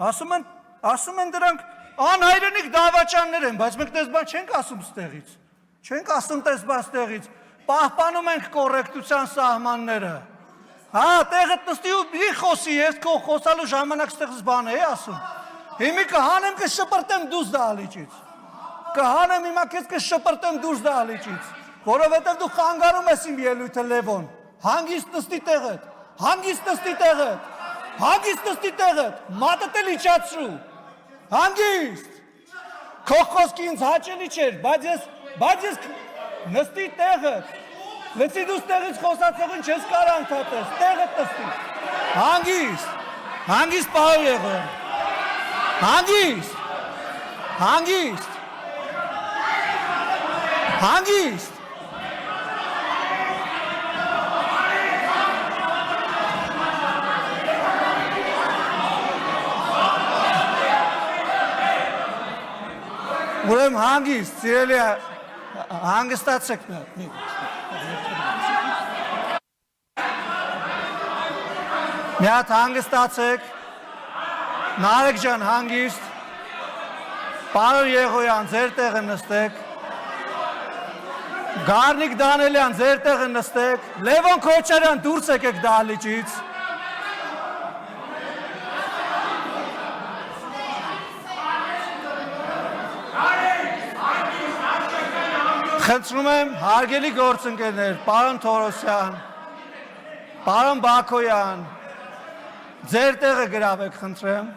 Ասում են դրանք անհայրենիք դավաճաններ են, բայց մենք դες բան չենք ասում ստեղից։ Չենք ասում դες բան ստեղից։ Պահպանում ենք կոռեկտության սահմանները։ Հա, տեղը նստի ու մի խոսի, ես քո խոսալու ժամանակ ստեղից բան էի ասում։ Հիմա կհանեմ կշպրտեմ դուրս դահլիճից։ Կհանեմ հիմա քեզ կշպրտեմ դուրս դահլիճից, որովհետև դու խանգարում ես իմ ելույթը Լևոն։ Հանգիստ նստի տեղդ, հանգիստ նստի տեղդ, հանգիստ նստի տեղդ, մատդ էլ իջացրու։ Հանգիստ։ Քո խոսքը ինձ հաճելի չէր, բայց ես նստի տեղդ։ Լսի դու ստեղից խոսացողին չես կարող ընդհատես, տեղդ նստի։ Հանգիստ, հանգիստ պահով եղող։ Հանգիստ, հանգիստ, հանգիստ։ Ուրեմն հանգիստ, սիրելի հանգստացեք մի։ Մի հատ հանգստացեք, Նարեկ ջան հանգիստ, պարոն Եղոյան ձեր տեղը նստեք, Գառնիկ Դանելյան ձեր տեղը նստեք, Լևոն Քոչարյան դուրս եկեք դահլիճից։ Խնդրում եմ հարգելի գործընկերներ, պարոն Թորոսյան, պարոն Բաքոյան, ձեր տեղը գրավեք, խնդրեմ,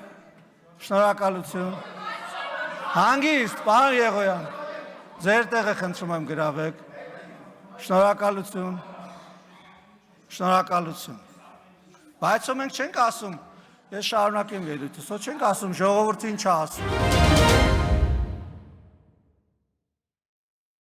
շնորհակալություն։ Հանգիստ, պարոն Եղոյան, ձեր տեղը խնդրում եմ գրավեք, շնորհակալություն, շնորհակալություն։ Բայց մենք չենք ասում, ես շարունակեմ ելույթս, չենք ասում ժողովրդին չասում։